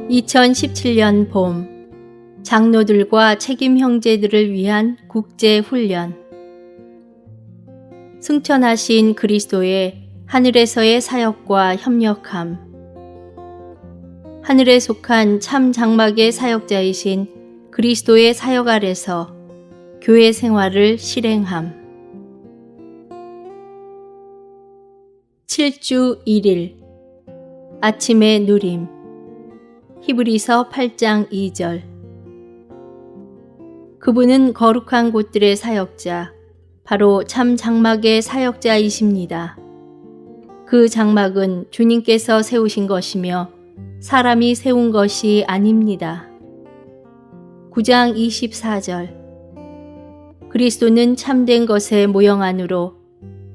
2017년 봄, 장로들과 책임 형제들을 위한 국제 훈련. 승천하신 그리스도의 하늘에서의 사역과 협력함. 하늘에 속한 참 장막의 사역자이신 그리스도의 사역 아래서 교회 생활을 실행함. 7주 1일 아침의 누림. 히브리서 8장 2절. 그분은 거룩한 곳들의 사역자, 바로 참 장막의 사역자이십니다. 그 장막은 주님께서 세우신 것이며 사람이 세운 것이 아닙니다. 9장 24절. 그리스도는 참된 것의 모형 안으로,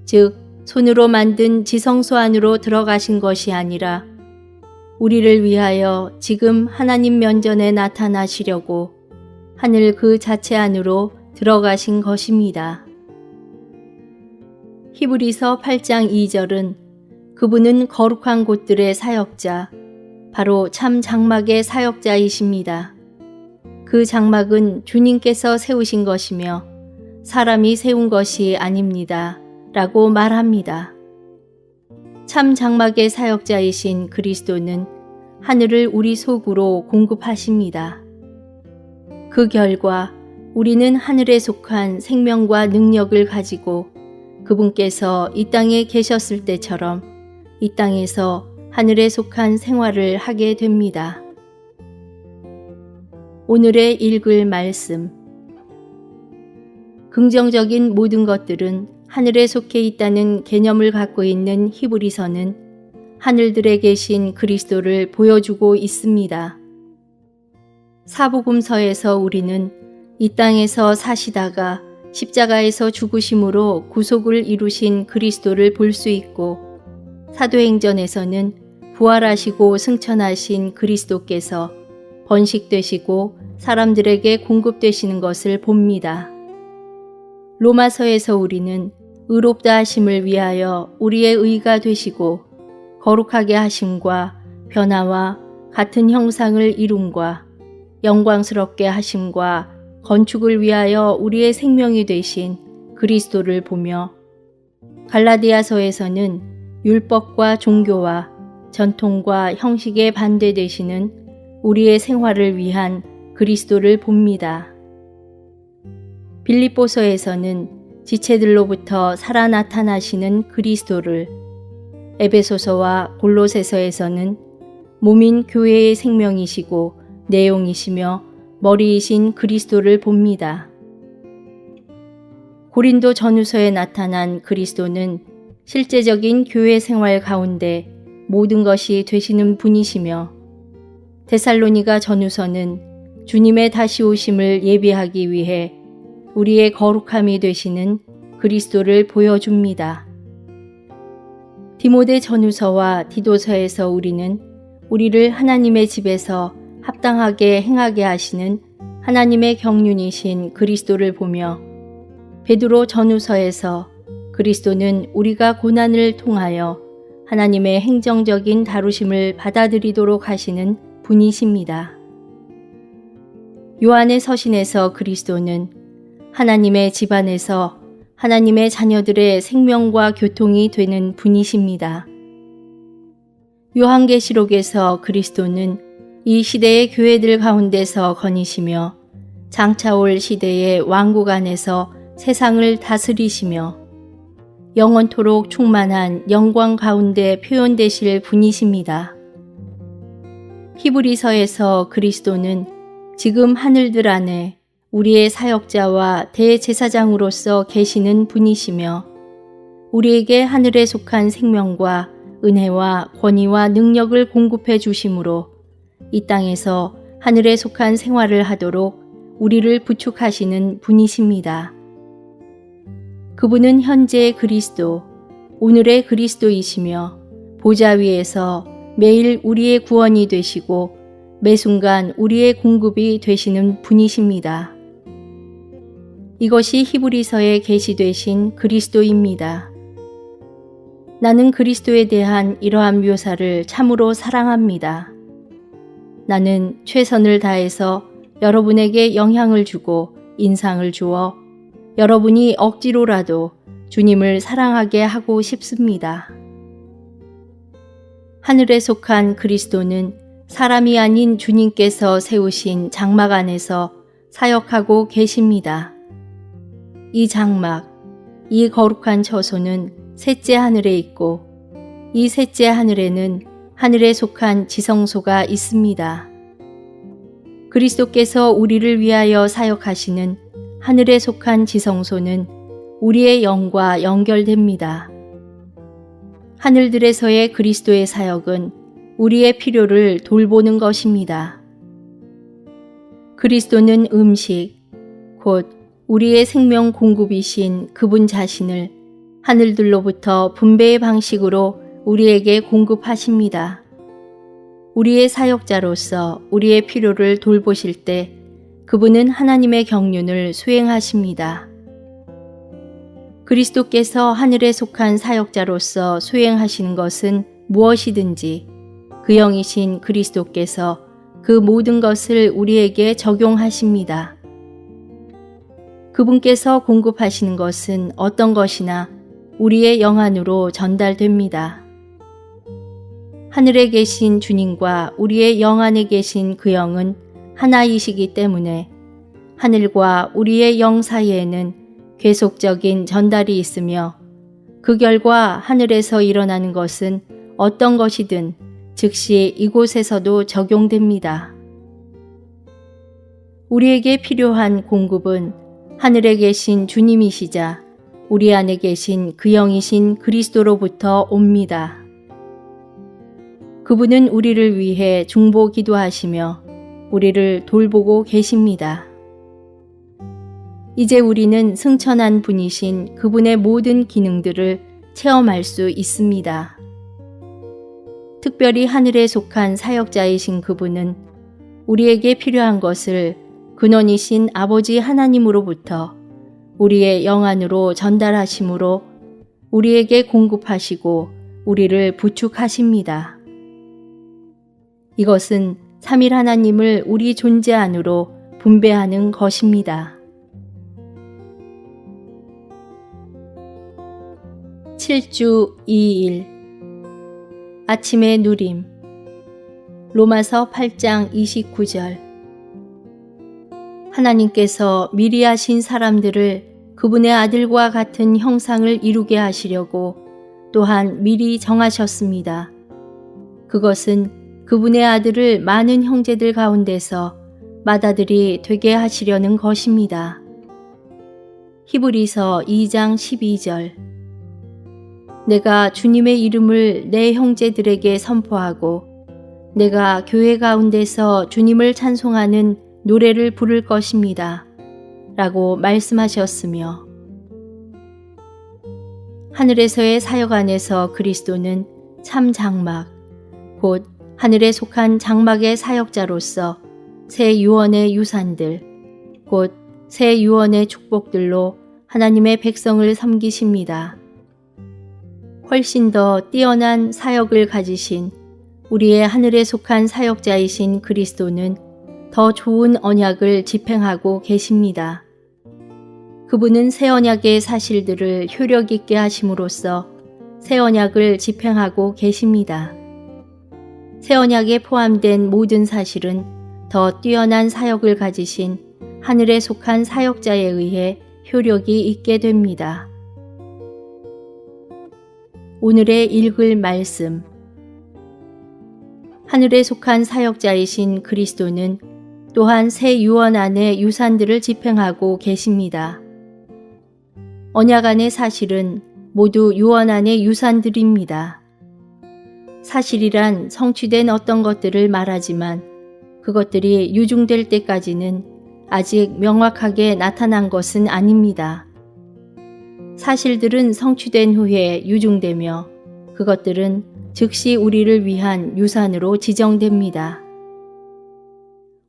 즉 손으로 만든 지성소 안으로 들어가신 것이 아니라 우리를 위하여 지금 하나님 면전에 나타나시려고 하늘 그 자체 안으로 들어가신 것입니다. 히브리서 8장 2절은 그분은 거룩한 곳들의 사역자, 바로 참 장막의 사역자이십니다. 그 장막은 주님께서 세우신 것이며 사람이 세운 것이 아닙니다. 라고 말합니다. 참 장막의 사역자이신 그리스도는 하늘을 우리 속으로 공급하십니다. 그 결과 우리는 하늘에 속한 생명과 능력을 가지고 그분께서 이 땅에 계셨을 때처럼 이 땅에서 하늘에 속한 생활을 하게 됩니다. 오늘의 읽을 말씀. 긍정적인 모든 것들은 하늘에 속해 있다는 개념을 갖고 있는 히브리서는 하늘들에 계신 그리스도를 보여주고 있습니다. 사복음서에서 우리는 이 땅에서 사시다가 십자가에서 죽으심으로 구속을 이루신 그리스도를 볼 수 있고, 사도행전에서는 부활하시고 승천하신 그리스도께서 번식되시고 사람들에게 공급되시는 것을 봅니다. 로마서에서 우리는 의롭다 하심을 위하여 우리의 의가 되시고 거룩하게 하심과 변화와 같은 형상을 이룸과 영광스럽게 하심과 건축을 위하여 우리의 생명이 되신 그리스도를 보며, 갈라디아서에서는 율법과 종교와 전통과 형식에 반대되시는 우리의 생활을 위한 그리스도를 봅니다. 빌립보서에서는 지체들로부터 살아 나타나시는 그리스도를, 에베소서와 골로새서에서는 몸인 교회의 생명이시고 내용이시며 머리이신 그리스도를 봅니다. 고린도 전후서에 나타난 그리스도는 실제적인 교회 생활 가운데 모든 것이 되시는 분이시며, 데살로니가 전후서는 주님의 다시 오심을 예비하기 위해 우리의 거룩함이 되시는 그리스도를 보여줍니다. 디모데 전후서와 디도서에서 우리는 우리를 하나님의 집에서 합당하게 행하게 하시는 하나님의 경륜이신 그리스도를 보며, 베드로 전후서에서 그리스도는 우리가 고난을 통하여 하나님의 행정적인 다루심을 받아들이도록 하시는 분이십니다. 요한의 서신에서 그리스도는 하나님의 집안에서 하나님의 자녀들의 생명과 교통이 되는 분이십니다. 요한계시록에서 그리스도는 이 시대의 교회들 가운데서 거니시며 장차 올 시대의 왕국 안에서 세상을 다스리시며 영원토록 충만한 영광 가운데 표현되실 분이십니다. 히브리서에서 그리스도는 지금 하늘들 안에 우리의 사역자와 대제사장으로서 계시는 분이시며, 우리에게 하늘에 속한 생명과 은혜와 권위와 능력을 공급해 주심으로 이 땅에서 하늘에 속한 생활을 하도록 우리를 부축하시는 분이십니다. 그분은 현재의 그리스도, 오늘의 그리스도이시며 보좌 위에서 매일 우리의 구원이 되시고 매 순간 우리의 공급이 되시는 분이십니다. 이것이 히브리서에 계시되신 그리스도입니다. 나는 그리스도에 대한 이러한 묘사를 참으로 사랑합니다. 나는 최선을 다해서 여러분에게 영향을 주고 인상을 주어 여러분이 억지로라도 주님을 사랑하게 하고 싶습니다. 하늘에 속한 그리스도는 사람이 아닌 주님께서 세우신 장막 안에서 사역하고 계십니다. 이 장막, 이 거룩한 처소는 셋째 하늘에 있고 이 셋째 하늘에는 하늘에 속한 지성소가 있습니다. 그리스도께서 우리를 위하여 사역하시는 하늘에 속한 지성소는 우리의 영과 연결됩니다. 하늘들에서의 그리스도의 사역은 우리의 필요를 돌보는 것입니다. 그리스도는 음식, 곧 우리의 생명 공급이신 그분 자신을 하늘들로부터 분배의 방식으로 우리에게 공급하십니다. 우리의 사역자로서 우리의 필요를 돌보실 때 그분은 하나님의 경륜을 수행하십니다. 그리스도께서 하늘에 속한 사역자로서 수행하시는 것은 무엇이든지 그 영이신 그리스도께서 그 모든 것을 우리에게 적용하십니다. 그분께서 공급하시는 것은 어떤 것이나 우리의 영 안으로 전달됩니다. 하늘에 계신 주님과 우리의 영 안에 계신 그 영은 하나이시기 때문에 하늘과 우리의 영 사이에는 계속적인 전달이 있으며 그 결과 하늘에서 일어나는 것은 어떤 것이든 즉시 이곳에서도 적용됩니다. 우리에게 필요한 공급은 하늘에 계신 주님이시자 우리 안에 계신 그 영이신 그리스도로부터 옵니다. 그분은 우리를 위해 중보 기도하시며 우리를 돌보고 계십니다. 이제 우리는 승천한 분이신 그분의 모든 기능들을 체험할 수 있습니다. 특별히 하늘에 속한 사역자이신 그분은 우리에게 필요한 것을 근원이신 아버지 하나님으로부터 우리의 영 안으로 전달하심으로 우리에게 공급하시고 우리를 부축하십니다. 이것은 삼일 하나님을 우리 존재 안으로 분배하는 것입니다. 7주 2일 아침의 누림 로마서 8장 29절 하나님께서 미리 하신 사람들을 그분의 아들과 같은 형상을 이루게 하시려고 또한 미리 정하셨습니다. 그것은 그분의 아들을 많은 형제들 가운데서 맏아들이 되게 하시려는 것입니다. 히브리서 2장 12절 내가 주님의 이름을 내 형제들에게 선포하고 내가 교회 가운데서 주님을 찬송하는 노래를 부를 것입니다. 라고 말씀하셨으며 하늘에서의 사역 안에서 그리스도는 참 장막, 곧 하늘에 속한 장막의 사역자로서 새 유언의 유산들, 곧 새 유언의 축복들로 하나님의 백성을 섬기십니다. 훨씬 더 뛰어난 사역을 가지신 우리의 하늘에 속한 사역자이신 그리스도는 더 좋은 언약을 집행하고 계십니다. 그분은 새 언약의 사실들을 효력 있게 하심으로써 새 언약을 집행하고 계십니다. 새 언약에 포함된 모든 사실은 더 뛰어난 사역을 가지신 하늘에 속한 사역자에 의해 효력이 있게 됩니다. 오늘의 읽을 말씀 하늘에 속한 사역자이신 그리스도는 또한 새 유언 안의 유산들을 집행하고 계십니다. 언약 안의 사실은 모두 유언 안의 유산들입니다. 사실이란 성취된 어떤 것들을 말하지만 그것들이 유증될 때까지는 아직 명확하게 나타난 것은 아닙니다. 사실들은 성취된 후에 유증되며 그것들은 즉시 우리를 위한 유산으로 지정됩니다.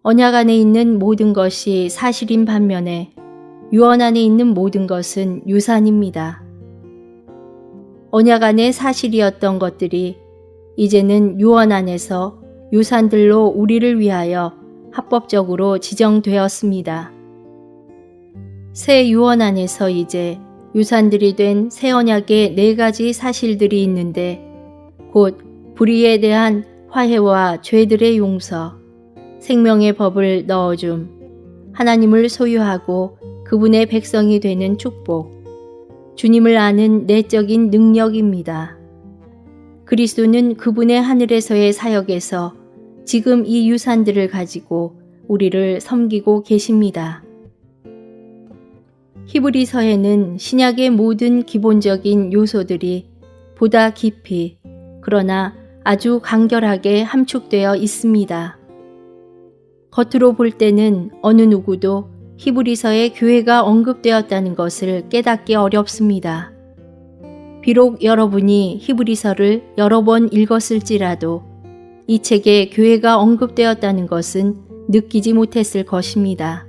언약 안에 있는 모든 것이 사실인 반면에 유언 안에 있는 모든 것은 유산입니다. 언약 안의 사실이었던 것들이 이제는 유언 안에서 유산들로 우리를 위하여 합법적으로 지정되었습니다. 새 유언 안에서 이제 유산들이 된 새 언약의 4가지 사실들이 있는데 곧 불의에 대한 화해와 죄들의 용서, 생명의 법을 넣어줌, 하나님을 소유하고 그분의 백성이 되는 축복, 주님을 아는 내적인 능력입니다. 그리스도는 그분의 하늘에서의 사역에서 지금 이 유산들을 가지고 우리를 섬기고 계십니다. 히브리서에는 신약의 모든 기본적인 요소들이 보다 깊이 그러나 아주 간결하게 함축되어 있습니다. 겉으로 볼 때는 어느 누구도 히브리서에 교회가 언급되었다는 것을 깨닫기 어렵습니다. 비록 여러분이 히브리서를 여러 번 읽었을지라도 이 책에 교회가 언급되었다는 것은 느끼지 못했을 것입니다.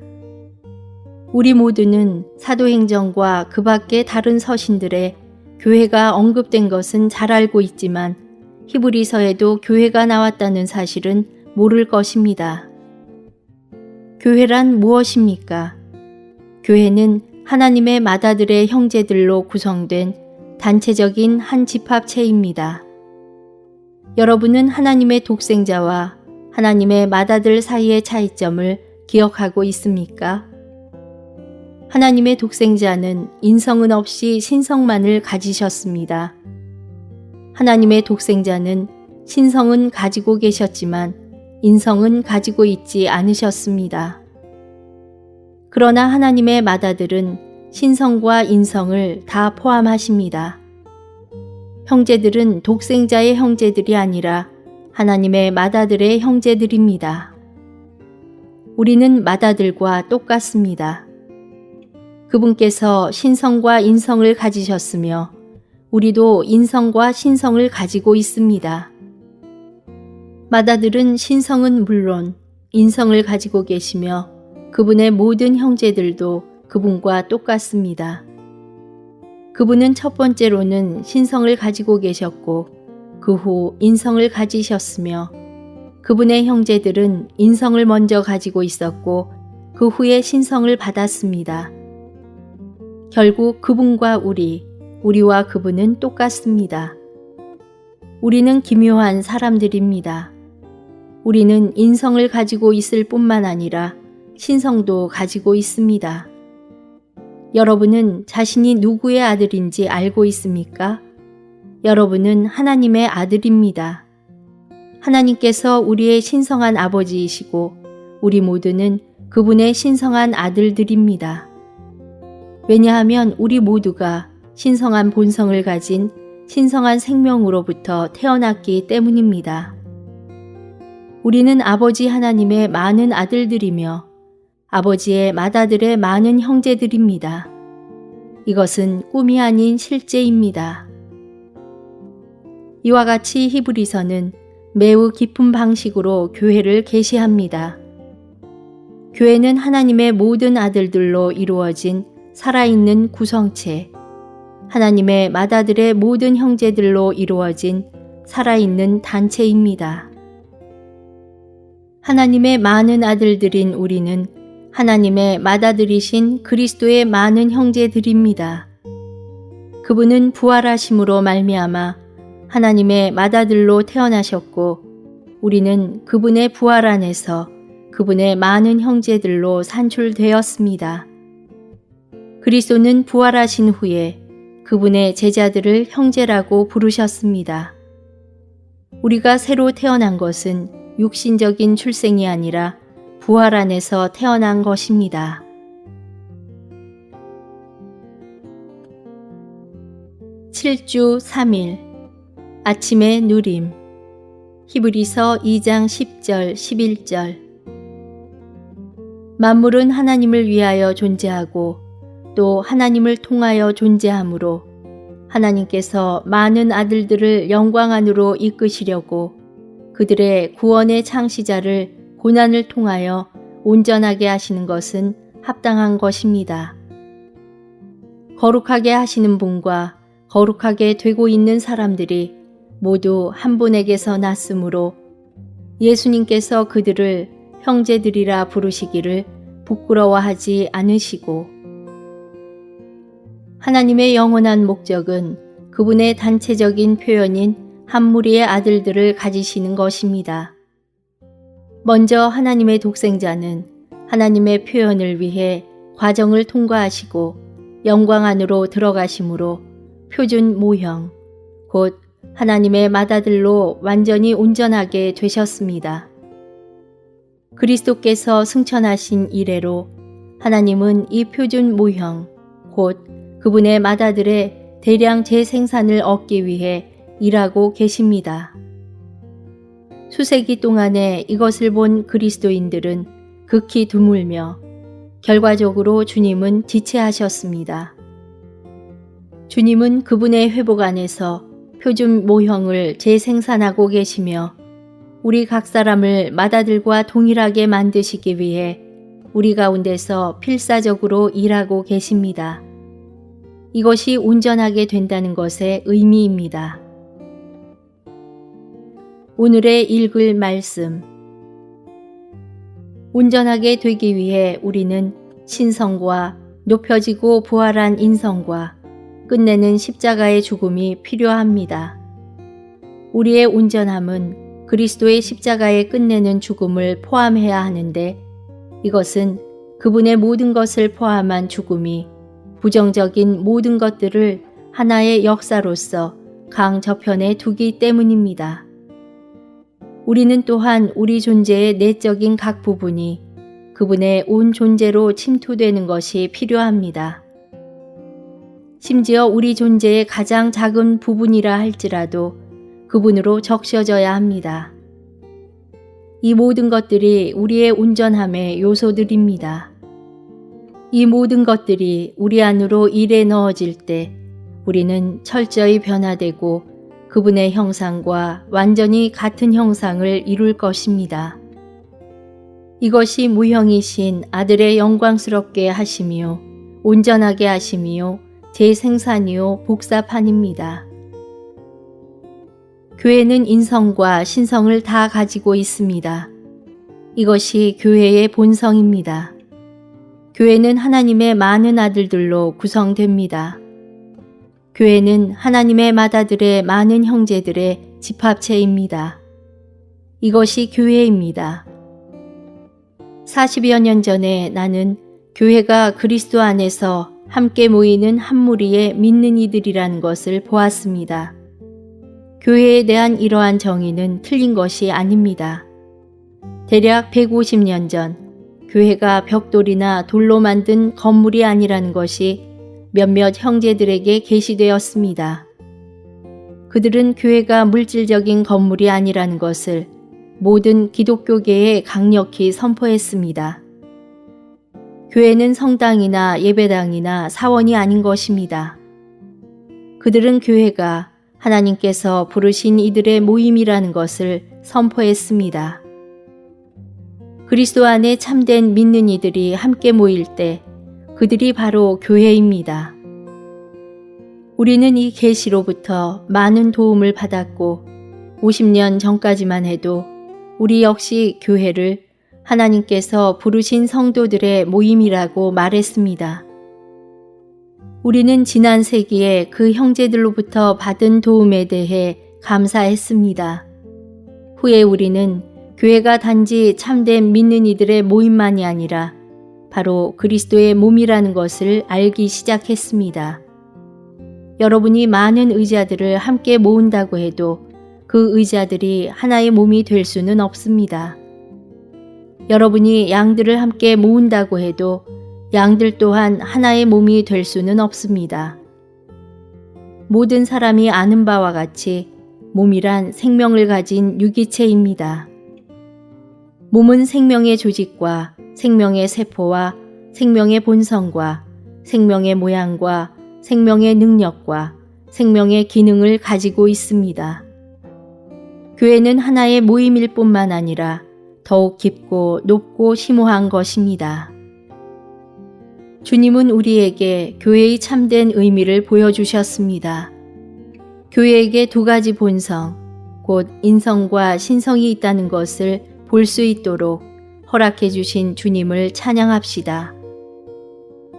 우리 모두는 사도행전과 그 밖의 다른 서신들에 교회가 언급된 것은 잘 알고 있지만 히브리서에도 교회가 나왔다는 사실은 모를 것입니다. 교회란 무엇입니까? 교회는 하나님의 맏아들의 형제들로 구성된 단체적인 한 집합체입니다. 여러분은 하나님의 독생자와 하나님의 맏아들 사이의 차이점을 기억하고 있습니까? 하나님의 독생자는 인성은 없이 신성만을 가지셨습니다. 하나님의 독생자는 신성은 가지고 계셨지만 인성은 가지고 있지 않으셨습니다. 그러나 하나님의 맏아들은 신성과 인성을 다 포함하십니다. 형제들은 독생자의 형제들이 아니라 하나님의 맏아들의 형제들입니다. 우리는 맏아들과 똑같습니다. 그분께서 신성과 인성을 가지셨으며 우리도 인성과 신성을 가지고 있습니다. 맏아들은 신성은 물론 인성을 가지고 계시며 그분의 모든 형제들도 그분과 똑같습니다. 그분은 첫 번째로는 신성을 가지고 계셨고 그 후 인성을 가지셨으며 그분의 형제들은 인성을 먼저 가지고 있었고 그 후에 신성을 받았습니다. 결국 그분과 우리와 그분은 똑같습니다. 우리는 기묘한 사람들입니다. 우리는 인성을 가지고 있을 뿐만 아니라 신성도 가지고 있습니다. 여러분은 자신이 누구의 아들인지 알고 있습니까? 여러분은 하나님의 아들입니다. 하나님께서 우리의 신성한 아버지이시고 우리 모두는 그분의 신성한 아들들입니다. 왜냐하면 우리 모두가 신성한 본성을 가진 신성한 생명으로부터 태어났기 때문입니다. 우리는 아버지 하나님의 많은 아들들이며 아버지의 맏아들의 많은 형제들입니다. 이것은 꿈이 아닌 실제입니다. 이와 같이 히브리서는 매우 깊은 방식으로 교회를 계시합니다. 교회는 하나님의 모든 아들들로 이루어진 살아있는 구성체, 하나님의 맏아들의 모든 형제들로 이루어진 살아있는 단체입니다. 하나님의 많은 아들들인 우리는 하나님의 맏아들이신 그리스도의 많은 형제들입니다. 그분은 부활하심으로 말미암아 하나님의 맏아들로 태어나셨고 우리는 그분의 부활 안에서 그분의 많은 형제들로 산출되었습니다. 그리스도는 부활하신 후에 그분의 제자들을 형제라고 부르셨습니다. 우리가 새로 태어난 것은 육신적인 출생이 아니라 부활 안에서 태어난 것입니다. (7주 3일) 아침의 누림. 히브리서 2장 10절 11절. 만물은 하나님을 위하여 존재하고 또 하나님을 통하여 존재하므로 하나님께서 많은 아들들을 영광 안으로 이끄시려고 그들의 구원의 창시자를 고난을 통하여 온전하게 하시는 것은 합당한 것입니다. 거룩하게 하시는 분과 거룩하게 되고 있는 사람들이 모두 한 분에게서 났으므로 예수님께서 그들을 형제들이라 부르시기를 부끄러워하지 않으시고 하나님의 영원한 목적은 그분의 단체적인 표현인 한 무리의 아들들을 가지시는 것입니다. 먼저 하나님의 독생자는 하나님의 표현을 위해 과정을 통과하시고 영광 안으로 들어가심으로 표준 모형, 곧 하나님의 맏아들로 완전히 온전하게 되셨습니다. 그리스도께서 승천하신 이래로 하나님은 이 표준 모형, 곧 그분의 맏아들의 대량 재생산을 얻기 위해 일하고 계십니다. 수세기 동안에 이것을 본 그리스도인들은 극히 드물며 결과적으로 주님은 지체하셨습니다. 주님은 그분의 회복 안에서 표준 모형을 재생산하고 계시며 우리 각 사람을 맏아들과 동일하게 만드시기 위해 우리 가운데서 필사적으로 일하고 계십니다. 이것이 온전하게 된다는 것의 의미입니다. 오늘의 읽을 말씀. 온전하게 되기 위해 우리는 신성과 높여지고 부활한 인성과 끝내는 십자가의 죽음이 필요합니다. 우리의 온전함은 그리스도의 십자가의 끝내는 죽음을 포함해야 하는데 이것은 그분의 모든 것을 포함한 죽음이 부정적인 모든 것들을 하나의 역사로서 강 저편에 두기 때문입니다. 우리는 또한 우리 존재의 내적인 각 부분이 그분의 온 존재로 침투되는 것이 필요합니다. 심지어 우리 존재의 가장 작은 부분이라 할지라도 그분으로 적셔져야 합니다. 이 모든 것들이 우리의 온전함의 요소들입니다. 이 모든 것들이 우리 안으로 일에 넣어질 때 우리는 철저히 변화되고 그분의 형상과 완전히 같은 형상을 이룰 것입니다. 이것이 무형이신 아들의 영광스럽게 하심이요 온전하게 하심이요 재생산이요 복사판입니다. 교회는 인성과 신성을 다 가지고 있습니다. 이것이 교회의 본성입니다. 교회는 하나님의 많은 아들들로 구성됩니다. 교회는 하나님의 맏아들의 많은 형제들의 집합체입니다. 이것이 교회입니다. 40여 년 전에 나는 교회가 그리스도 안에서 함께 모이는 한 무리의 믿는 이들이라는 것을 보았습니다. 교회에 대한 이러한 정의는 틀린 것이 아닙니다. 대략 150년 전 교회가 벽돌이나 돌로 만든 건물이 아니라는 것이 몇몇 형제들에게 계시되었습니다. 그들은 교회가 물질적인 건물이 아니라는 것을 모든 기독교계에 강력히 선포했습니다. 교회는 성당이나 예배당이나 사원이 아닌 것입니다. 그들은 교회가 하나님께서 부르신 이들의 모임이라는 것을 선포했습니다. 그리스도 안에 참된 믿는 이들이 함께 모일 때 그들이 바로 교회입니다. 우리는 이 계시로부터 많은 도움을 받았고 50년 전까지만 해도 우리 역시 교회를 하나님께서 부르신 성도들의 모임이라고 말했습니다. 우리는 지난 세기에 그 형제들로부터 받은 도움에 대해 감사했습니다. 후에 우리는 교회가 단지 참된 믿는 이들의 모임만이 아니라 바로 그리스도의 몸이라는 것을 알기 시작했습니다. 여러분이 많은 의자들을 함께 모은다고 해도 그 의자들이 하나의 몸이 될 수는 없습니다. 여러분이 양들을 함께 모은다고 해도 양들 또한 하나의 몸이 될 수는 없습니다. 모든 사람이 아는 바와 같이 몸이란 생명을 가진 유기체입니다. 몸은 생명의 조직과 생명의 세포와 생명의 본성과 생명의 모양과 생명의 능력과 생명의 기능을 가지고 있습니다. 교회는 하나의 모임일 뿐만 아니라 더욱 깊고 높고 심오한 것입니다. 주님은 우리에게 교회의 참된 의미를 보여주셨습니다. 교회에게 두 가지 본성, 곧 인성과 신성이 있다는 것을 볼 수 있도록 허락해 주신 주님을 찬양합시다.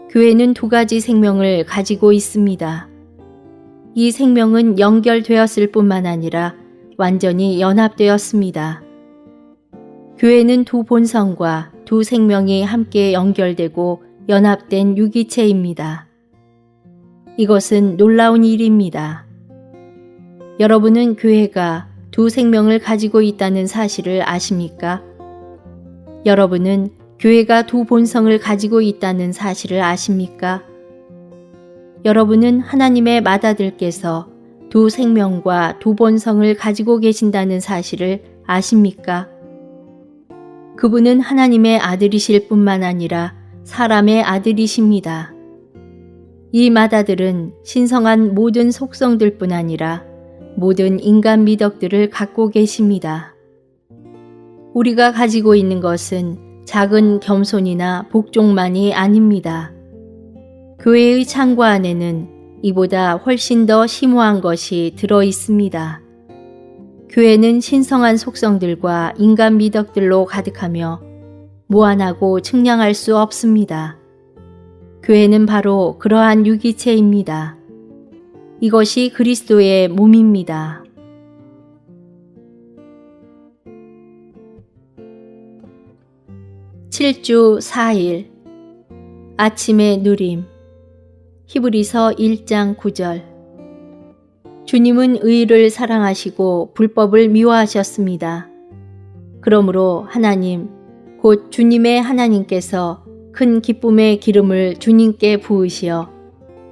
교회는 두 가지 생명을 가지고 있습니다. 이 생명은 연결되었을 뿐만 아니라 완전히 연합되었습니다. 교회는 두 본성과 두 생명이 함께 연결되고 연합된 유기체입니다. 이것은 놀라운 일입니다. 여러분은 교회가 두 생명을 가지고 있다는 사실을 아십니까? 여러분은 교회가 두 본성을 가지고 있다는 사실을 아십니까? 여러분은 하나님의 맏아들께서 두 생명과 두 본성을 가지고 계신다는 사실을 아십니까? 그분은 하나님의 아들이실 뿐만 아니라 사람의 아들이십니다. 이 맏아들은 신성한 모든 속성들뿐 아니라 모든 인간 미덕들을 갖고 계십니다. 우리가 가지고 있는 것은 작은 겸손이나 복종만이 아닙니다. 교회의 창고 안에는 이보다 훨씬 더 심오한 것이 들어 있습니다. 교회는 신성한 속성들과 인간 미덕들로 가득하며 무한하고 측량할 수 없습니다. 교회는 바로 그러한 유기체입니다. 이것이 그리스도의 몸입니다. (7주 4일) 아침의 누림. 히브리서 1장 9절. 주님은 의를 사랑하시고 불법을 미워하셨습니다. 그러므로 하나님, 곧 주님의 하나님께서 큰 기쁨의 기름을 주님께 부으시어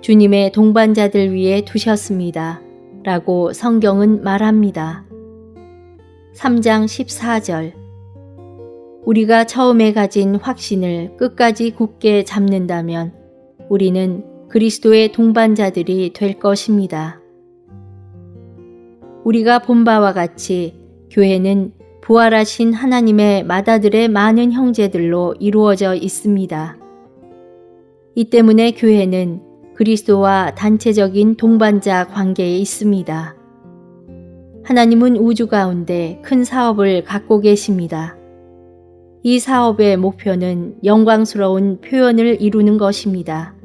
주님의 동반자들 위에 두셨습니다. 라고 성경은 말합니다. 3장 14절. 우리가 처음에 가진 확신을 끝까지 굳게 잡는다면 우리는 그리스도의 동반자들이 될 것입니다. 우리가 본 바와 같이 교회는 부활하신 하나님의 맏아들의 많은 형제들로 이루어져 있습니다. 이 때문에 교회는 그리스도와 단체적인 동반자 관계에 있습니다. 하나님은 우주 가운데 큰 사업을 갖고 계십니다. 이 사업의 목표는 영광스러운 표현을 이루는 것입니다.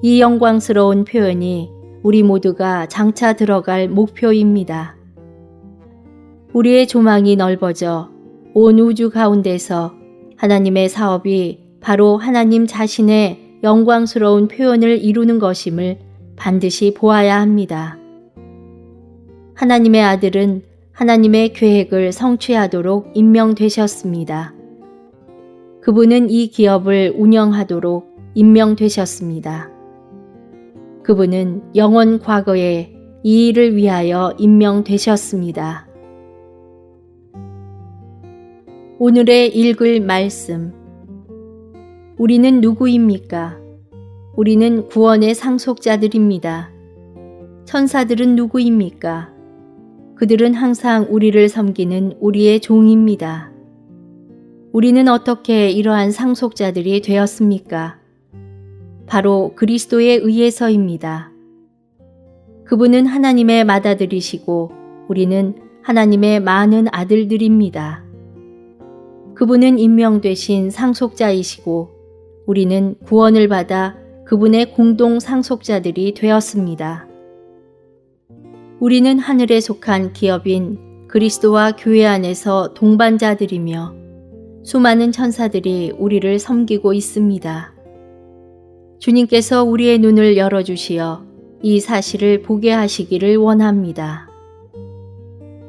이 영광스러운 표현이 우리 모두가 장차 들어갈 목표입니다. 우리의 조망이 넓어져 온 우주 가운데서 하나님의 사업이 바로 하나님 자신의 영광스러운 표현을 이루는 것임을 반드시 보아야 합니다. 하나님의 아들은 하나님의 계획을 성취하도록 임명되셨습니다. 그분은 이 기업을 운영하도록 임명되셨습니다. 그분은 영원 과거에 이 일을 위하여 임명되셨습니다. 오늘의 읽을 말씀. 우리는 누구입니까? 우리는 구원의 상속자들입니다. 천사들은 누구입니까? 그들은 항상 우리를 섬기는 우리의 종입니다. 우리는 어떻게 이러한 상속자들이 되었습니까? 바로 그리스도에 의해서입니다. 그분은 하나님의 맏아들이시고 우리는 하나님의 많은 아들들입니다. 그분은 임명되신 상속자이시고 우리는 구원을 받아 그분의 공동 상속자들이 되었습니다. 우리는 하늘에 속한 기업인 그리스도와 교회 안에서 동반자들이며 수많은 천사들이 우리를 섬기고 있습니다. 주님께서 우리의 눈을 열어주시어 이 사실을 보게 하시기를 원합니다.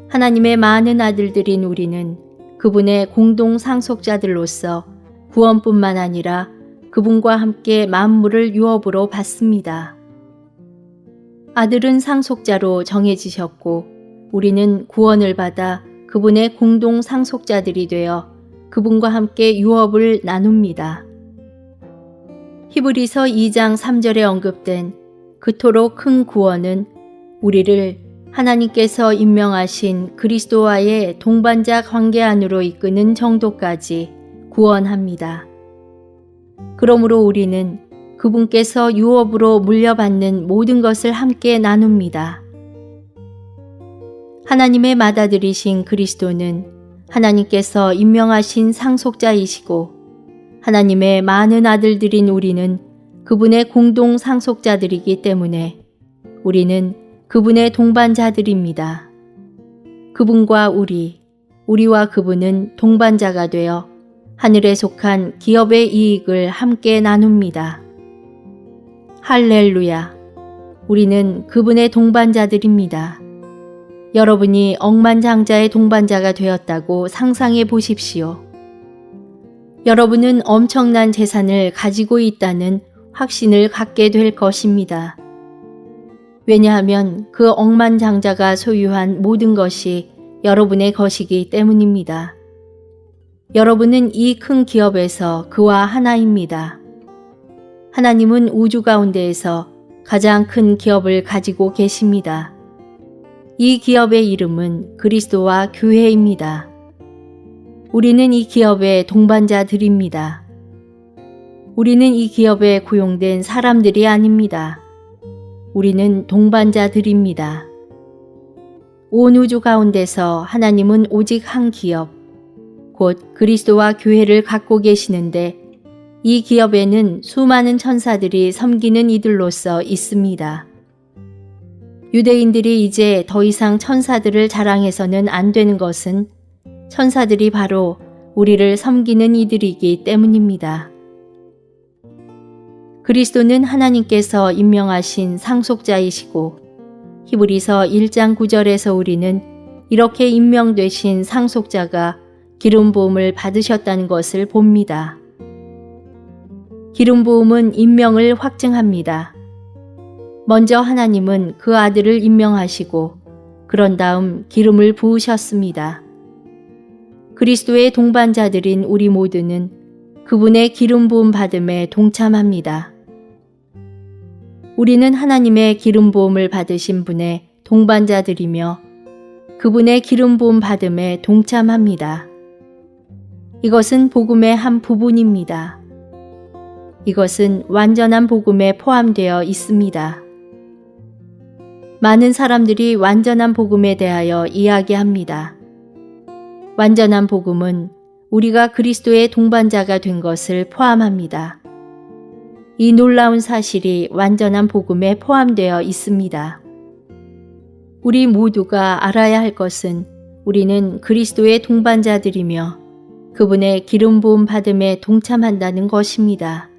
하나님의 많은 아들들인 우리는 그분의 공동 상속자들로서 구원뿐만 아니라 그분과 함께 만물을 유업으로 받습니다. 아들은 상속자로 정해지셨고 우리는 구원을 받아 그분의 공동 상속자들이 되어 그분과 함께 유업을 나눕니다. 히브리서 2장 3절에 언급된 그토록 큰 구원은 우리를 하나님께서 임명하신 그리스도와의 동반자 관계 안으로 이끄는 정도까지 구원합니다. 그러므로 우리는 그분께서 유업으로 물려받는 모든 것을 함께 나눕니다. 하나님의 맏아들이신 그리스도는 하나님께서 임명하신 상속자이시고 하나님의 많은 아들들인 우리는 그분의 공동 상속자들이기 때문에 우리는 그분의 동반자들입니다. 그분과 우리와 그분은 동반자가 되어 하늘에 속한 기업의 이익을 함께 나눕니다. 할렐루야! 우리는 그분의 동반자들입니다. 여러분이 억만장자의 동반자가 되었다고 상상해 보십시오. 여러분은 엄청난 재산을 가지고 있다는 확신을 갖게 될 것입니다. 왜냐하면 그 억만장자가 소유한 모든 것이 여러분의 것이기 때문입니다. 여러분은 이 큰 기업에서 그와 하나입니다. 하나님은 우주 가운데에서 가장 큰 기업을 가지고 계십니다. 이 기업의 이름은 그리스도와 교회입니다. 우리는 이 기업의 동반자들입니다. 우리는 이 기업에 고용된 사람들이 아닙니다. 우리는 동반자들입니다. 온 우주 가운데서 하나님은 오직 한 기업, 곧 그리스도와 교회를 갖고 계시는데 이 기업에는 수많은 천사들이 섬기는 이들로서 있습니다. 유대인들이 이제 더 이상 천사들을 자랑해서는 안 되는 것은 천사들이 바로 우리를 섬기는 이들이기 때문입니다. 그리스도는 하나님께서 임명하신 상속자이시고 히브리서 1장 9절에서 우리는 이렇게 임명되신 상속자가 기름 부음을 받으셨다는 것을 봅니다. 기름 부음은 임명을 확증합니다. 먼저 하나님은 그 아들을 임명하시고 그런 다음 기름을 부으셨습니다. 그리스도의 동반자들인 우리 모두는 그분의 기름 부음 받음에 동참합니다. 우리는 하나님의 기름 부음을 받으신 분의 동반자들이며 그분의 기름 부음 받음에 동참합니다. 이것은 복음의 한 부분입니다. 이것은 완전한 복음에 포함되어 있습니다. 많은 사람들이 완전한 복음에 대하여 이야기합니다. 완전한 복음은 우리가 그리스도의 동반자가 된 것을 포함합니다. 이 놀라운 사실이 완전한 복음에 포함되어 있습니다. 우리 모두가 알아야 할 것은 우리는 그리스도의 동반자들이며 그분의 기름 부음 받음에 동참한다는 것입니다.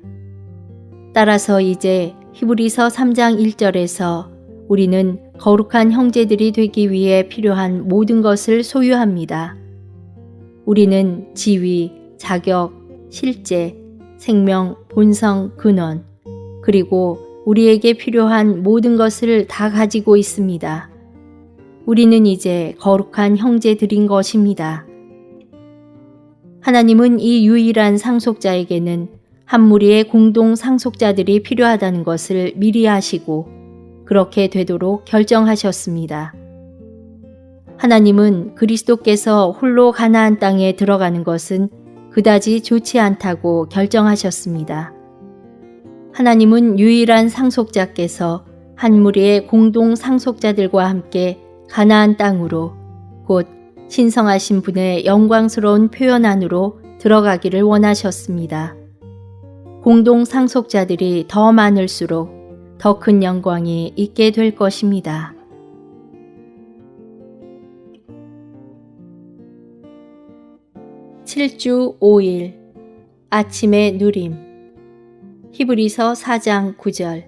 따라서 이제 히브리서 3장 1절에서 우리는 거룩한 형제들이 되기 위해 필요한 모든 것을 소유합니다. 우리는 지위, 자격, 실제, 생명, 본성, 근원, 그리고 우리에게 필요한 모든 것을 다 가지고 있습니다. 우리는 이제 거룩한 형제들인 것입니다. 하나님은 이 유일한 상속자에게는 한 무리의 공동 상속자들이 필요하다는 것을 미리 아시고 그렇게 되도록 결정하셨습니다. 하나님은 그리스도께서 홀로 가나안 땅에 들어가는 것은 그다지 좋지 않다고 결정하셨습니다. 하나님은 유일한 상속자께서 한 무리의 공동 상속자들과 함께 가나안 땅으로 곧 신성하신 분의 영광스러운 표현 안으로 들어가기를 원하셨습니다. 공동 상속자들이 더 많을수록 더 큰 영광이 있게 될 것입니다. (7주 5일) 아침의 누림. 히브리서 4장 9절.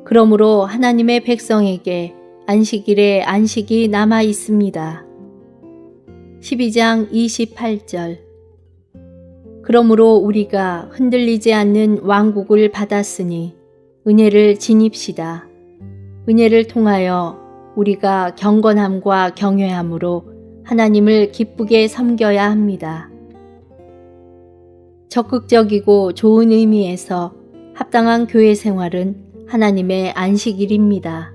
그러므로 하나님의 백성에게 안식일에 안식이 남아 있습니다. 12장 28절. 그러므로 우리가 흔들리지 않는 왕국을 받았으니 은혜를 지닙시다. 은혜를 통하여 우리가 경건함과 경외함으로 하나님을 기쁘게 섬겨야 합니다. 적극적이고 좋은 의미에서 합당한 교회 생활은 하나님의 안식일입니다.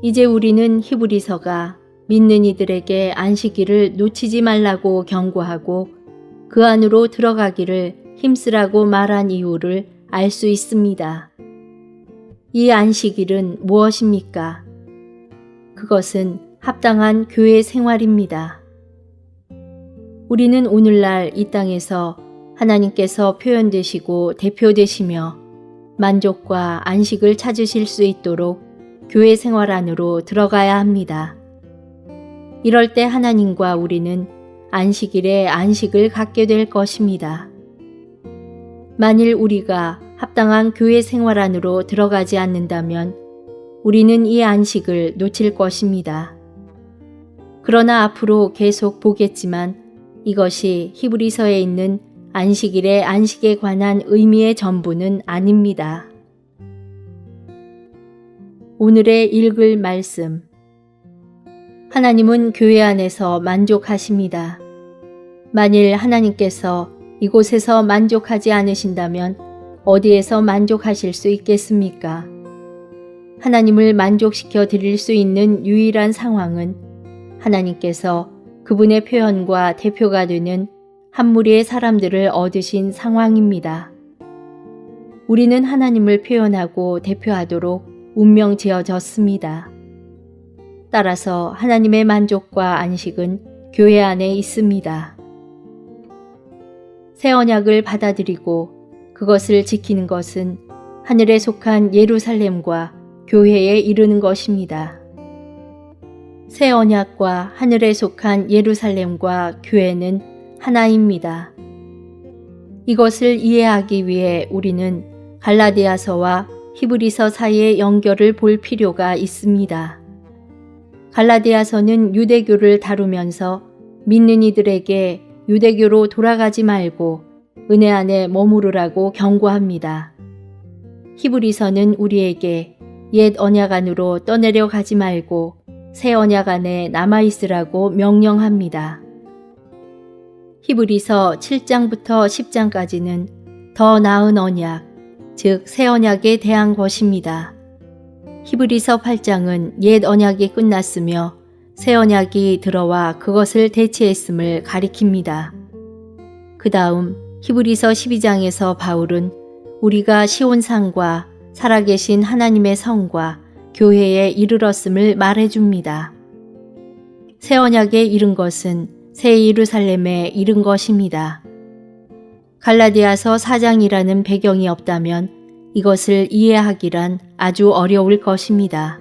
이제 우리는 히브리서가 믿는 이들에게 안식일을 놓치지 말라고 경고하고 그 안으로 들어가기를 힘쓰라고 말한 이유를 알 수 있습니다. 이 안식일은 무엇입니까? 그것은 합당한 교회 생활입니다. 우리는 오늘날 이 땅에서 하나님께서 표현되시고 대표되시며 만족과 안식을 찾으실 수 있도록 교회 생활 안으로 들어가야 합니다. 이럴 때 하나님과 우리는 안식일에 안식을 갖게 될 것입니다. 만일 우리가 합당한 교회 생활 안으로 들어가지 않는다면 우리는 이 안식을 놓칠 것입니다. 그러나 앞으로 계속 보겠지만 이것이 히브리서에 있는 안식일의 안식에 관한 의미의 전부는 아닙니다. 오늘의 읽을 말씀. 하나님은 교회 안에서 만족하십니다. 만일 하나님께서 이곳에서 만족하지 않으신다면 어디에서 만족하실 수 있겠습니까? 하나님을 만족시켜 드릴 수 있는 유일한 상황은 하나님께서 그분의 표현과 대표가 되는 한 무리의 사람들을 얻으신 상황입니다. 우리는 하나님을 표현하고 대표하도록 운명 지어졌습니다. 따라서 하나님의 만족과 안식은 교회 안에 있습니다. 새 언약을 받아들이고 그것을 지키는 것은 하늘에 속한 예루살렘과 교회에 이르는 것입니다. 새 언약과 하늘에 속한 예루살렘과 교회는 하나입니다. 이것을 이해하기 위해 우리는 갈라디아서와 히브리서 사이의 연결을 볼 필요가 있습니다. 갈라디아서는 유대교를 다루면서 믿는 이들에게 유대교로 돌아가지 말고 은혜 안에 머무르라고 경고합니다. 히브리서는 우리에게 옛 언약 안으로 떠내려 가지 말고 새 언약 안에 남아있으라고 명령합니다. 히브리서 7장부터 10장까지는 더 나은 언약, 즉 새 언약에 대한 것입니다. 히브리서 8장은 옛 언약이 끝났으며 새 언약이 들어와 그것을 대체했음을 가리킵니다. 그 다음 히브리서 12장에서 바울은 우리가 시온산과 살아계신 하나님의 성과 교회에 이르렀음을 말해줍니다. 새 언약에 이른 것은 새 예루살렘에 이른 것입니다. 갈라디아서 4장이라는 배경이 없다면 이것을 이해하기란 아주 어려울 것입니다.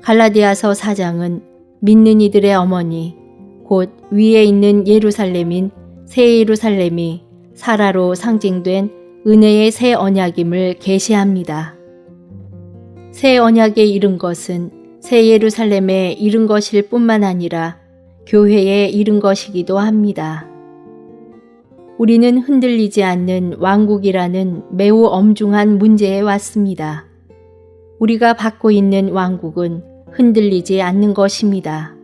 갈라디아서 4장은 믿는 이들의 어머니, 곧 위에 있는 예루살렘인 새 예루살렘이 사라로 상징된 은혜의 새 언약임을 계시합니다. 새 언약에 이른 것은 새 예루살렘에 이른 것일 뿐만 아니라 교회에 이른 것이기도 합니다. 우리는 흔들리지 않는 왕국이라는 매우 엄중한 문제에 왔습니다. 우리가 받고 있는 왕국은 흔들리지 않는 것입니다.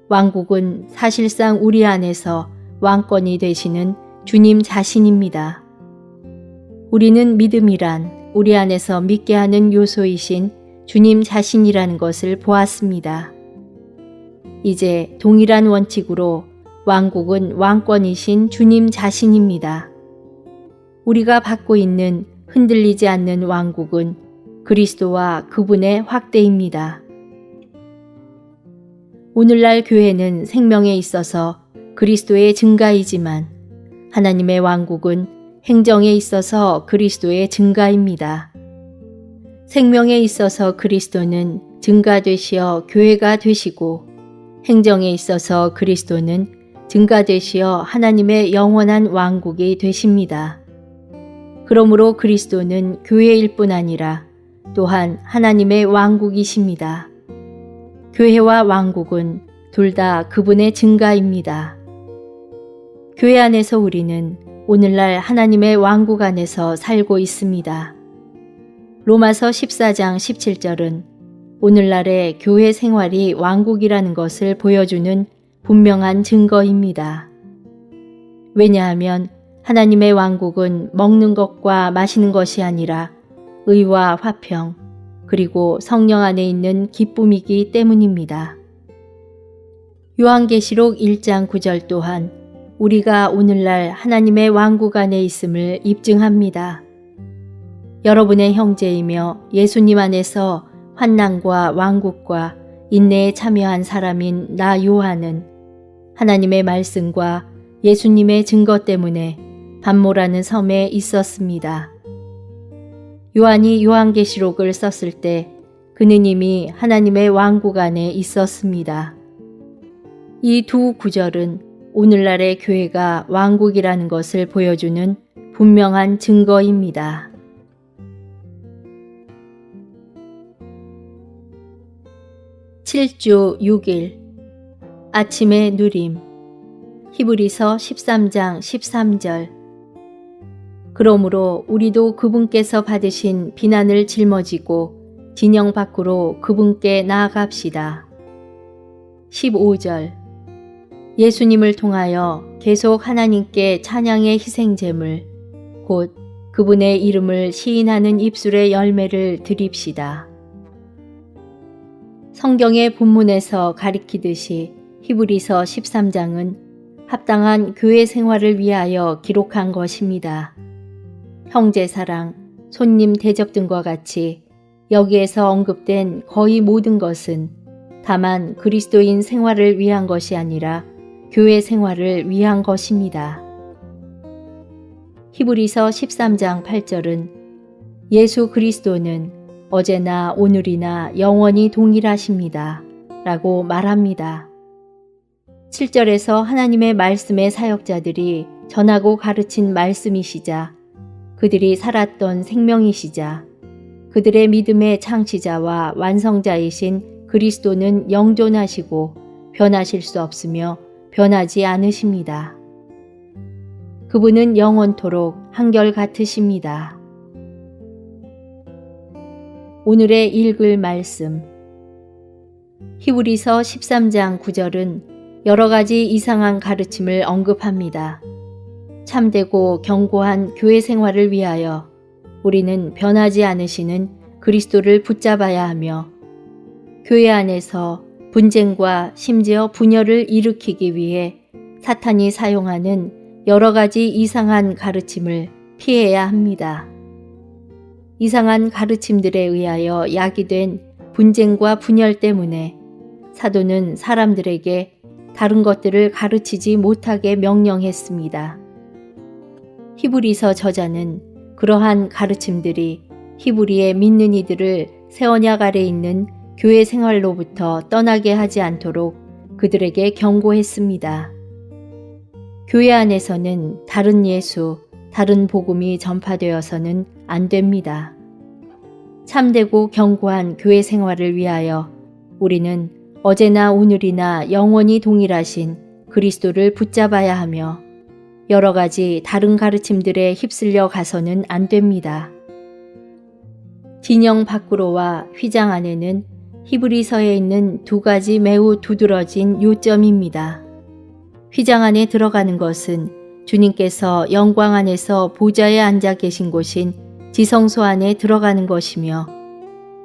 왕국은 사실상 우리 안에서 왕권이 되시는 주님 자신입니다. 우리는 믿음이란 우리 안에서 믿게 하는 요소이신 주님 자신이라는 것을 보았습니다. 이제 동일한 원칙으로 왕국은 왕권이신 주님 자신입니다. 우리가 받고 있는 흔들리지 않는 왕국은 그리스도와 그분의 확대입니다. 오늘날 교회는 생명에 있어서 그리스도의 증가이지만 하나님의 왕국은 행정에 있어서 그리스도의 증가입니다. 생명에 있어서 그리스도는 증가되시어 교회가 되시고 행정에 있어서 그리스도는 증가되시어 하나님의 영원한 왕국이 되십니다. 그러므로 그리스도는 교회일 뿐 아니라 또한 하나님의 왕국이십니다. 교회와 왕국은 둘 다 그분의 증가입니다. 교회 안에서 우리는 오늘날 하나님의 왕국 안에서 살고 있습니다. 로마서 14장 17절은 오늘날의 교회 생활이 왕국이라는 것을 보여주는 분명한 증거입니다. 왜냐하면 하나님의 왕국은 먹는 것과 마시는 것이 아니라 의와 화평, 그리고 성령 안에 있는 기쁨이기 때문입니다. 요한계시록 1장 9절 또한 우리가 오늘날 하나님의 왕국 안에 있음을 입증합니다. 여러분의 형제이며 예수님 안에서 환난과 왕국과 인내에 참여한 사람인 나 요한은 하나님의 말씀과 예수님의 증거 때문에 반모라는 섬에 있었습니다. 요한이 요한계시록을 썼을 때 그는 이미 하나님의 왕국 안에 있었습니다. 이 두 구절은 오늘날의 교회가 왕국이라는 것을 보여주는 분명한 증거입니다. (7주 6일) 아침의 누림. 히브리서 13장 13절. 그러므로 우리도 그분께서 받으신 비난을 짊어지고 진영 밖으로 그분께 나아갑시다. 15절. 예수님을 통하여 계속 하나님께 찬양의 희생제물, 곧 그분의 이름을 시인하는 입술의 열매를 드립시다. 성경의 본문에서 가리키듯이 히브리서 13장은 합당한 교회 생활을 위하여 기록한 것입니다. 형제사랑, 손님 대접 등과 같이 여기에서 언급된 거의 모든 것은 다만 그리스도인 생활을 위한 것이 아니라 교회 생활을 위한 것입니다. 히브리서 13장 8절은 예수 그리스도는 어제나 오늘이나 영원히 동일하십니다. 라고 말합니다. 7절에서 하나님의 말씀의 사역자들이 전하고 가르친 말씀이시자 그들이 살았던 생명이시자 그들의 믿음의 창시자와 완성자이신 그리스도는 영존하시고 변하실 수 없으며 변하지 않으십니다. 그분은 영원토록 한결같으십니다. 오늘의 읽을 말씀. 히브리서 13장 9절은 여러 가지 이상한 가르침을 언급합니다. 참되고 견고한 교회 생활을 위하여 우리는 변하지 않으시는 그리스도를 붙잡아야 하며 교회 안에서 분쟁과 심지어 분열을 일으키기 위해 사탄이 사용하는 여러 가지 이상한 가르침을 피해야 합니다. 이상한 가르침들에 의하여 야기된 분쟁과 분열 때문에 사도는 사람들에게 다른 것들을 가르치지 못하게 명령했습니다. 히브리서 저자는 그러한 가르침들이 히브리의 믿는 이들을 새 언약 아래 있는 교회 생활로부터 떠나게 하지 않도록 그들에게 경고했습니다. 교회 안에서는 다른 예수, 다른 복음이 전파되어서는 안 됩니다. 참되고 견고한 교회 생활을 위하여 우리는 어제나 오늘이나 영원히 동일하신 그리스도를 붙잡아야 하며 여러 가지 다른 가르침들에 휩쓸려 가서는 안 됩니다. 진영 밖으로와 휘장 안에는 히브리서에 있는 두 가지 매우 두드러진 요점입니다. 휘장 안에 들어가는 것은 주님께서 영광 안에서 보좌에 앉아 계신 곳인 지성소 안에 들어가는 것이며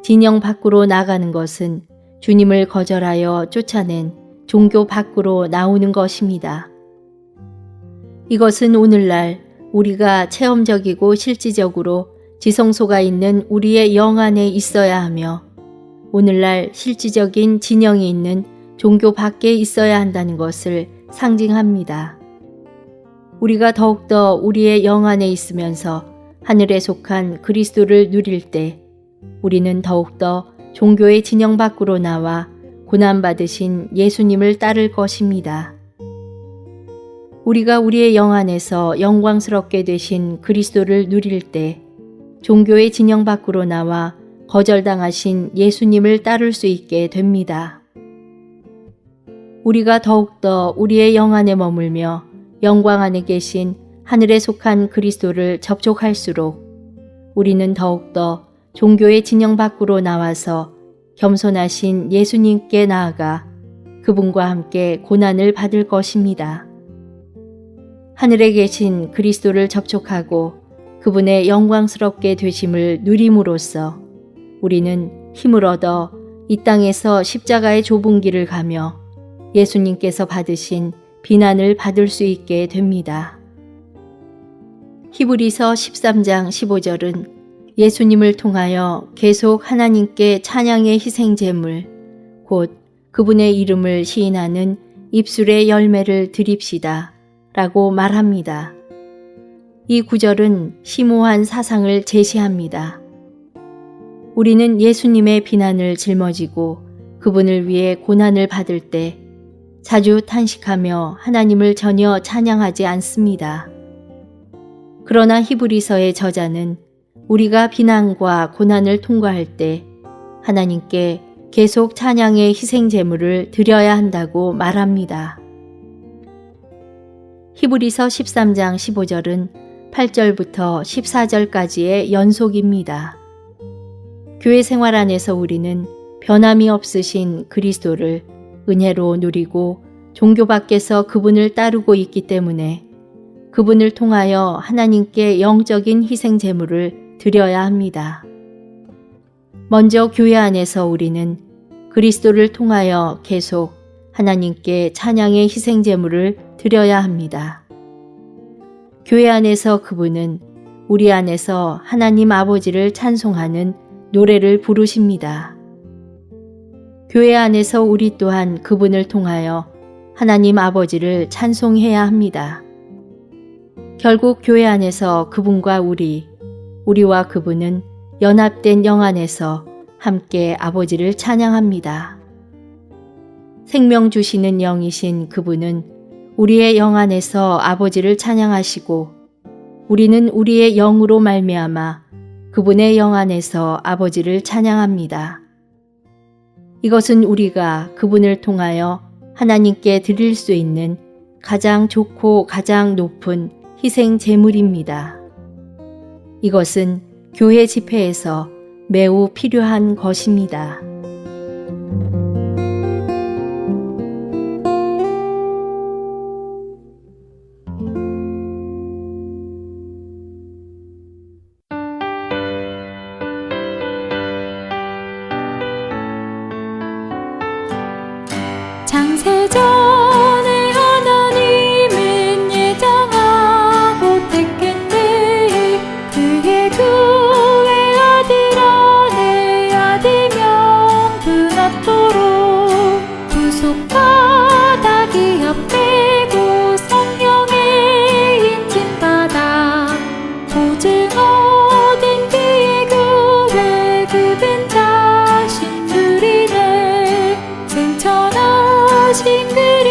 진영 밖으로 나가는 것은 주님을 거절하여 쫓아낸 종교 밖으로 나오는 것입니다. 이것은 오늘날 우리가 체험적이고 실질적으로 지성소가 있는 우리의 영 안에 있어야 하며 오늘날 실질적인 진영이 있는 종교 밖에 있어야 한다는 것을 상징합니다. 우리가 더욱더 우리의 영 안에 있으면서 하늘에 속한 그리스도를 누릴 때 우리는 더욱더 종교의 진영 밖으로 나와 고난받으신 예수님을 따를 것입니다. 우리가 우리의 영 안에서 영광스럽게 되신 그리스도를 누릴 때 종교의 진영 밖으로 나와 거절당하신 예수님을 따를 수 있게 됩니다. 우리가 더욱더 우리의 영 안에 머물며 영광 안에 계신 하늘에 속한 그리스도를 접촉할수록 우리는 더욱더 종교의 진영 밖으로 나와서 겸손하신 예수님께 나아가 그분과 함께 고난을 받을 것입니다. 하늘에 계신 그리스도를 접촉하고 그분의 영광스럽게 되심을 누림으로써 우리는 힘을 얻어 이 땅에서 십자가의 좁은 길을 가며 예수님께서 받으신 비난을 받을 수 있게 됩니다. 히브리서 13장 15절은 예수님을 통하여 계속 하나님께 찬양의 희생제물, 곧 그분의 이름을 시인하는 입술의 열매를 드립시다 라고 말합니다. 이 구절은 심오한 사상을 제시합니다. 우리는 예수님의 비난을 짊어지고 그분을 위해 고난을 받을 때 자주 탄식하며 하나님을 전혀 찬양하지 않습니다. 그러나 히브리서의 저자는 우리가 비난과 고난을 통과할 때 하나님께 계속 찬양의 희생제물을 드려야 한다고 말합니다. 히브리서 13장 15절은 8절부터 14절까지의 연속입니다. 교회 생활 안에서 우리는 변함이 없으신 그리스도를 은혜로 누리고 종교 밖에서 그분을 따르고 있기 때문에 그분을 통하여 하나님께 영적인 희생제물을 드려야 합니다. 먼저 교회 안에서 우리는 그리스도를 통하여 계속 하나님께 찬양의 희생제물을 드려야 합니다. 교회 안에서 그분은 우리 안에서 하나님 아버지를 찬송하는 노래를 부르십니다. 교회 안에서 우리 또한 그분을 통하여 하나님 아버지를 찬송해야 합니다. 결국 교회 안에서 그분과 우리와 그분은 연합된 영 안에서 함께 아버지를 찬양합니다. 생명 주시는 영이신 그분은 우리의 영 안에서 아버지를 찬양하시고 우리는 우리의 영으로 말미암아 그분의 영 안에서 아버지를 찬양합니다. 이것은 우리가 그분을 통하여 하나님께 드릴 수 있는 가장 좋고 가장 높은 희생 제물입니다. 이것은 교회 집회에서 매우 필요한 것입니다. 창세전에 하나님은 예정하고 택했네. 그의 그의 아들 안에 아들명 분하도록 구속받아 기업되고 성령의 인침받아 보증 얻은 그의 교회 그분 자신 누리네. 승천하신 그리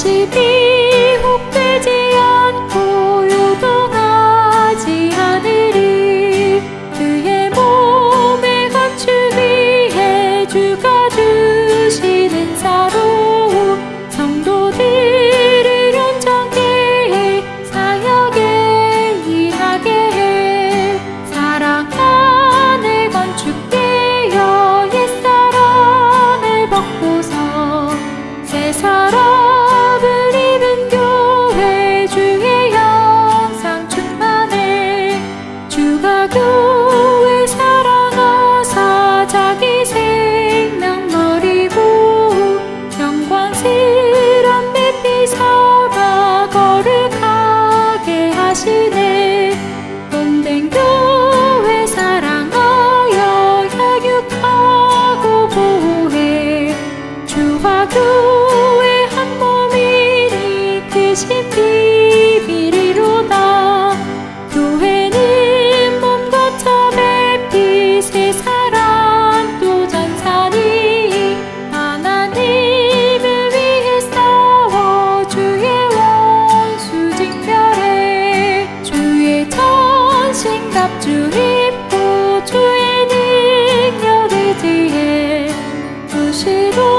다시 미혹되지 않고 요동하지 않으리. 그의 몸의 건축 위에 주가 주시는 사로 성도들을 온전케 해 사역에 일하게 해. 사랑 안에 건축되어 옛사람을 벗고서 새 사람을 입은 교회 주의 영상 충만해. 주가 교회 사랑하사 자기 생명 버리고 영광스런 빛이 삼아 거룩하게 하시네. 본된 교회 사랑하여 양육하고 보호해. 주와 교회 한 몸이니 크신 비밀이로다. 교회는 몸 거점의 빛의 사랑 또 전사니 하나님을 위해 싸워 주의 원수 징별해. 주의 전신갑주 입고 주의 능력을 지해 부시로